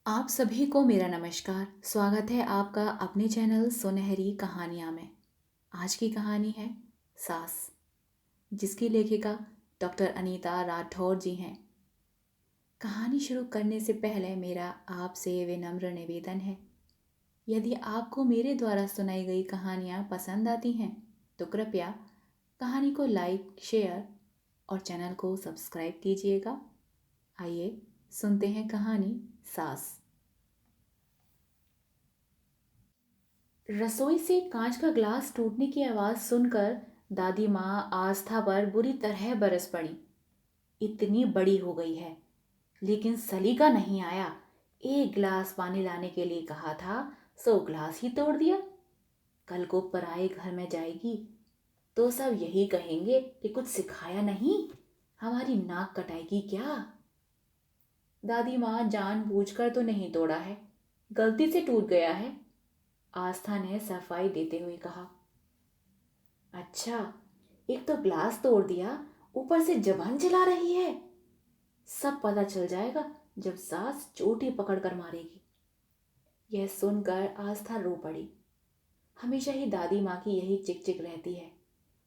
आप सभी को मेरा नमस्कार। स्वागत है आपका अपने चैनल सुनहरी कहानियाँ में। आज की कहानी है सास, जिसकी लेखिका डॉक्टर अनीता राठौर जी हैं। कहानी शुरू करने से पहले मेरा आपसे विनम्र निवेदन है, यदि आपको मेरे द्वारा सुनाई गई कहानियाँ पसंद आती हैं तो कृपया कहानी को लाइक, शेयर और चैनल को सब्सक्राइब कीजिएगा। आइए सुनते हैं कहानी सास। रसोई से कांच का ग्लास टूटने की आवाज सुनकर दादी माँ आस्था पर बुरी तरह बरस पड़ी। इतनी बड़ी हो गई है, लेकिन सलीका नहीं आया। एक गिलास पानी लाने के लिए कहा था, 100 गिलास ही तोड़ दिया। कल को पराए घर में जाएगी तो सब यही कहेंगे कि कुछ सिखाया नहीं, हमारी नाक कटाएगी क्या। दादी माँ जानबूझकर तो नहीं तोड़ा है, गलती से टूट गया है, आस्था ने सफाई देते हुए कहा। अच्छा, एक तो ग्लास तोड़ दिया, ऊपर से जबान चला रही है। सब पता चल जाएगा जब सास चोटी पकड़कर मारेगी। यह सुनकर आस्था रो पड़ी। हमेशा ही दादी माँ की यही चिक चिक रहती है,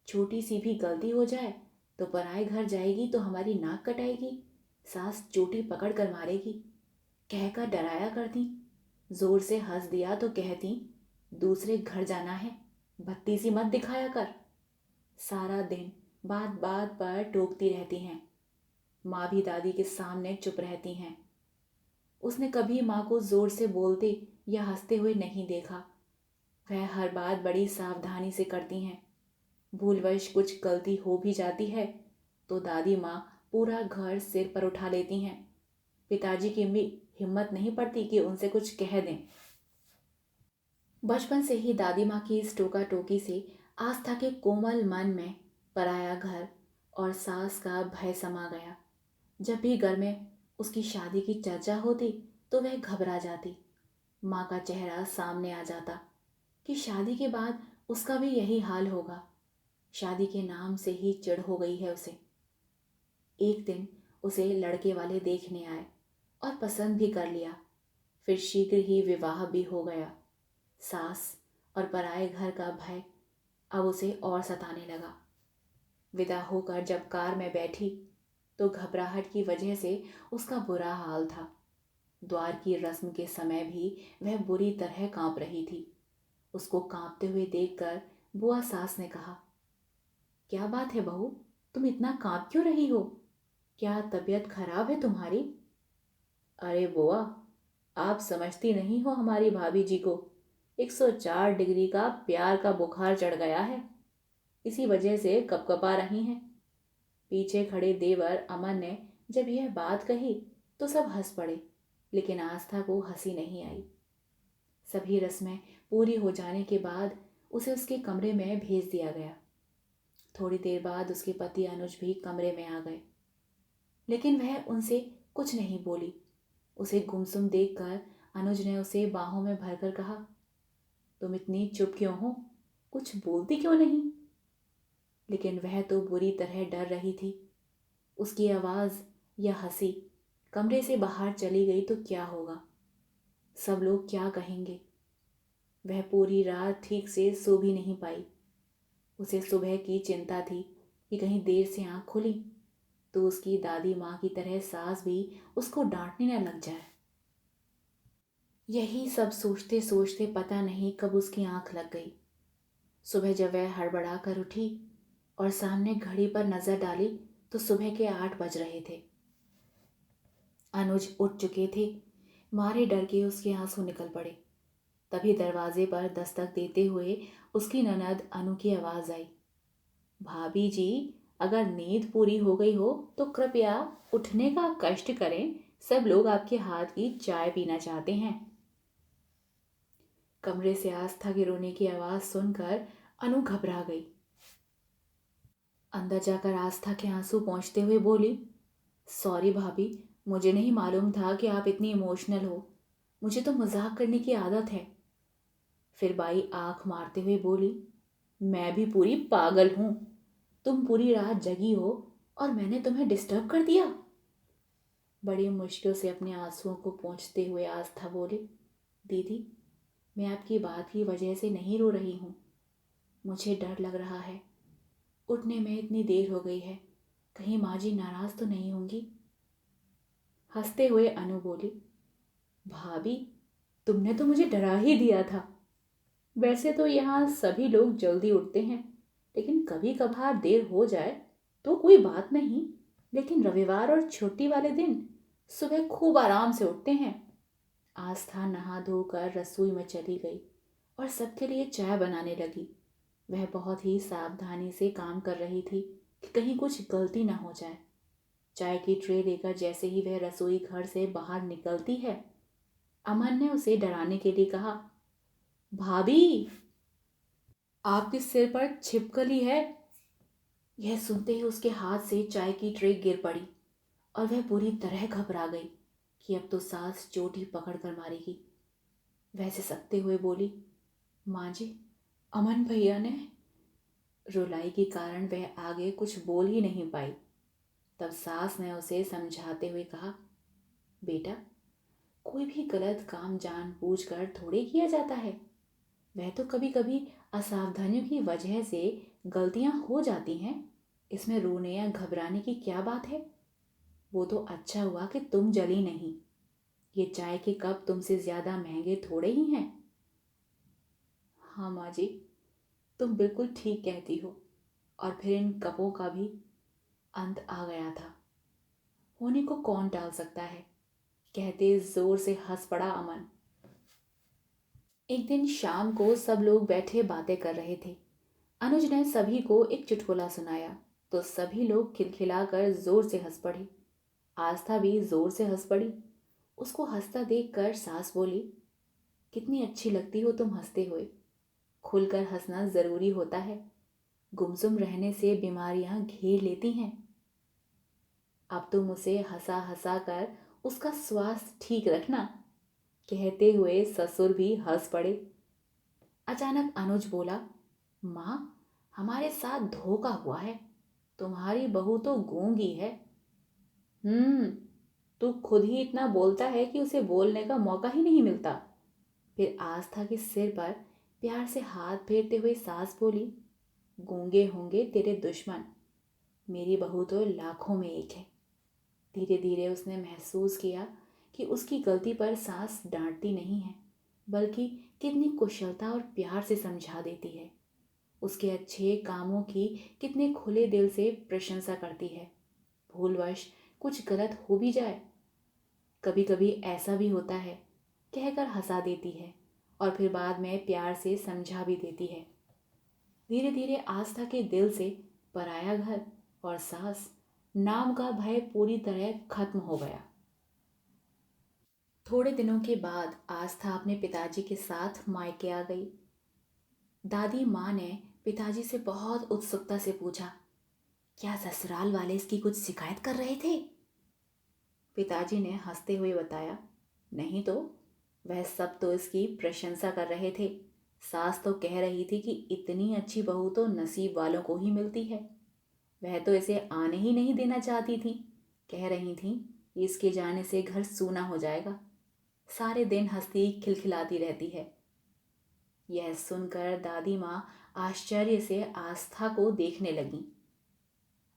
छोटी सी भी गलती हो जाए तो पराए घर जाएगी तो हमारी नाक कटाएगी, सास चोटी पकड़ कर मारेगी कहकर डराया करती। जोर से हंस दिया तो कहती, दूसरे घर जाना है, बत्ती सी मत दिखाया कर। सारा दिन बात बात पर टोकती रहती हैं। माँ भी दादी के सामने चुप रहती हैं। उसने कभी माँ को जोर से बोलते या हंसते हुए नहीं देखा। वह हर बात बड़ी सावधानी से करती हैं। भूलवश कुछ गलती हो भी जाती है तो दादी माँ पूरा घर सिर पर उठा लेती हैं। पिताजी की भी हिम्मत नहीं पड़ती कि उनसे कुछ कह दें। बचपन से ही दादी माँ की इस टोका टोकी से आस्था के कोमल मन में पराया घर और सास का भय समा गया। जब भी घर में उसकी शादी की चर्चा होती तो वह घबरा जाती। माँ का चेहरा सामने आ जाता कि शादी के बाद उसका भी यही हाल होगा। शादी के नाम से ही चिढ़ हो गई है उसे। एक दिन उसे लड़के वाले देखने आए और पसंद भी कर लिया। फिर शीघ्र ही विवाह भी हो गया। सास और पराए घर का भय अब उसे और सताने लगा। विदा होकर जब कार में बैठी तो घबराहट की वजह से उसका बुरा हाल था। द्वार की रस्म के समय भी वह बुरी तरह कांप रही थी। उसको कांपते हुए देखकर बुआ सास ने कहा, क्या बात है बहू, तुम इतना कांप क्यों रही हो? क्या तबीयत खराब है तुम्हारी? अरे बुआ, आप समझती नहीं हो हमारी भाभी जी को 104 डिग्री का प्यार का बुखार चढ़ गया है। इसी वजह से कपकपा रही हैं। पीछे खड़े देवर अमन ने जब यह बात कही तो सब हंस पड़े, लेकिन आस्था को हंसी नहीं आई। सभी रस्में पूरी हो जाने के बाद उसे उसके कमरे में भेज दिया गया। थोड़ी देर बाद उसके पति अनुज भी कमरे में आ गए, लेकिन वह उनसे कुछ नहीं बोली। उसे गुमसुम देखकर अनुज ने उसे बाहों में भरकर कहा, तुम इतनी चुप क्यों हो, कुछ बोलती क्यों नहीं? लेकिन वह तो बुरी तरह डर रही थी। उसकी आवाज़ या हंसी कमरे से बाहर चली गई तो क्या होगा? सब लोग क्या कहेंगे? वह पूरी रात ठीक से सो भी नहीं पाई। उसे सुबह की चिंता थी कि कहीं देर से आँख खुली तो उसकी दादी माँ की तरह सास भी उसको डांटने न लग जाए। यही सब सोचते सोचते पता नहीं कब उसकी आँख लग गई। सुबह जब वह हड़बड़ा कर उठी और सामने घड़ी पर नजर डाली तो सुबह के 8 बज रहे थे। अनुज उठ चुके थे। मारे डर के उसके आंसू निकल पड़े। तभी दरवाजे पर दस्तक देते हुए उसकी ननद अनु की आवाज आई, भाभी जी, अगर नींद पूरी हो गई हो तो कृपया उठने का कष्ट करें, सब लोग आपके हाथ की चाय पीना चाहते हैं। कमरे से आस्था के रोने की आवाज सुनकर अनु घबरा गई। अंदर जाकर आस्था के आंसू पोंछते हुए बोली, सॉरी भाभी, मुझे नहीं मालूम था कि आप इतनी इमोशनल हो, मुझे तो मजाक करने की आदत है। फिर बाई आंख मारते हुए बोली, मैं भी पूरी पागल हूं, तुम पूरी रात जगी हो और मैंने तुम्हें डिस्टर्ब कर दिया। बड़ी मुश्किल से अपने आंसुओं को पोंछते हुए आस्था बोली, दीदी, मैं आपकी बात की वजह से नहीं रो रही हूँ। मुझे डर लग रहा है। उठने में इतनी देर हो गई है, कहीं माँ जी नाराज तो नहीं होंगी। हंसते हुए अनु बोली, भाभी, तुमने तो मुझे डरा ही दिया था। वैसे तो यहाँ सभी लोग जल्दी उठते हैं, लेकिन कभी कभार देर हो जाए तो कोई बात नहीं। लेकिन रविवार और छुट्टी वाले दिन सुबह खूब आराम से उठते हैं। आस्था नहा धोकर रसोई में चली गई और सबके लिए चाय बनाने लगी। वह बहुत ही सावधानी से काम कर रही थी कि कहीं कुछ गलती ना हो जाए। चाय की ट्रे लेकर जैसे ही वह रसोई घर से बाहर निकलती है, अमन ने उसे डराने के लिए कहा, भाभी, आपके सिर पर छिपकली है। यह सुनते ही उसके हाथ से चाय की ट्रे गिर पड़ी और वह पूरी तरह घबरा गई कि अब तो सास चोटी पकड़ कर मारेगी। वह सिसकते हुए बोली, माँ जी, अमन भैया ने। रुलाई के कारण वह आगे कुछ बोल ही नहीं पाई। तब सास ने उसे समझाते हुए कहा, बेटा, कोई भी गलत काम जानबूझकर थोड़े किया जाता है। वह तो कभी कभी असावधानियों की वजह से गलतियां हो जाती हैं। इसमें रोने या घबराने की क्या बात है। वो तो अच्छा हुआ कि तुम जली नहीं। ये चाय के कप तुमसे ज्यादा महंगे थोड़े ही हैं। हाँ माँ जी, तुम बिल्कुल ठीक कहती हो। और फिर इन कपों का भी अंत आ गया था। होने को कौन टाल सकता है, कहते जोर से हंस पड़ा अमन। एक दिन शाम को सब लोग बैठे बातें कर रहे थे। अनुज ने सभी को एक चुटकुला सुनाया तो सभी लोग खिलखिलाकर जोर से हंस पड़े। आस्था भी जोर से हंस पड़ी। उसको हंसता देखकर सास बोली, कितनी अच्छी लगती हो तुम हंसते हुए। खुलकर हंसना जरूरी होता है। गुमसुम रहने से बीमारियां घेर लेती हैं। अब तुम उसे हंसा हंसा कर उसका स्वास्थ्य ठीक रखना, कहते हुए ससुर भी हंस पड़े। अचानक अनुज बोला, माँ, हमारे साथ धोखा हुआ है। तुम्हारी बहू तो गूंगी है। हम्म, तू खुद ही इतना बोलता है कि उसे बोलने का मौका ही नहीं मिलता। फिर आस्था के सिर पर प्यार से हाथ फेरते हुए सास बोली, गूंगे होंगे तेरे दुश्मन, मेरी बहू तो लाखों में एक है। धीरे धीरे उसने महसूस किया कि उसकी गलती पर सास डांटती नहीं है, बल्कि कितनी कुशलता और प्यार से समझा देती है। उसके अच्छे कामों की कितने खुले दिल से प्रशंसा करती है। भूलवश कुछ गलत हो भी जाए, कभी कभी ऐसा भी होता है, कहकर हंसा देती है और फिर बाद में प्यार से समझा भी देती है। धीरे धीरे आस्था के दिल से पराया घर और सास नाम का भय पूरी तरह खत्म हो गया। थोड़े दिनों के बाद आस्था अपने पिताजी के साथ मायके आ गई। दादी माँ ने पिताजी से बहुत उत्सुकता से पूछा, क्या ससुराल वाले इसकी कुछ शिकायत कर रहे थे? पिताजी ने हंसते हुए बताया, नहीं तो, वह सब तो इसकी प्रशंसा कर रहे थे। सास तो कह रही थी कि इतनी अच्छी बहू तो नसीब वालों को ही मिलती है। वह तो इसे आने ही नहीं देना चाहती थी। कह रही थी कि इसके जाने से घर सूना हो जाएगा। सारे दिन हंसती खिलखिलाती रहती है। यह सुनकर दादी माँ आश्चर्य से आस्था को देखने लगी।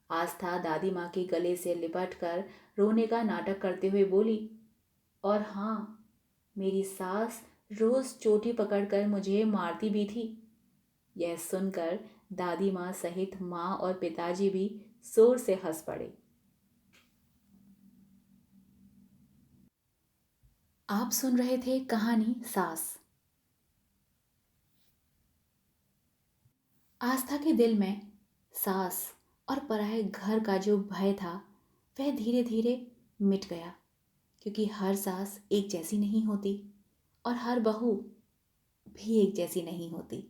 आस्था दादी माँ के गले से लिपट कर रोने का नाटक करते हुए बोली, और हाँ, मेरी सास रोज चोटी पकड़कर मुझे मारती भी थी। यह सुनकर दादी माँ सहित माँ और पिताजी भी जोर से हंस पड़े। आप सुन रहे थे कहानी सास। आस्था के दिल में सास और पराये घर का जो भय था वह धीरे धीरे मिट गया, क्योंकि हर सास एक जैसी नहीं होती और हर बहू भी एक जैसी नहीं होती।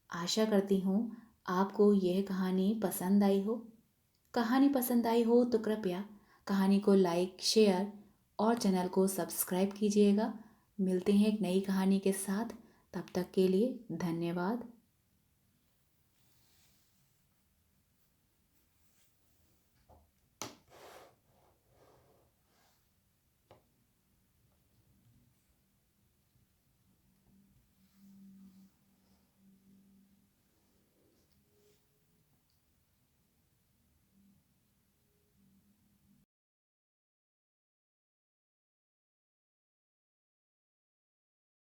आशा करती हूँ आपको यह कहानी पसंद आई हो। कहानी पसंद आई हो तो कृपया कहानी को लाइक, शेयर और चैनल को सब्सक्राइब कीजिएगा। मिलते हैं एक नई कहानी के साथ। तब तक के लिए धन्यवाद।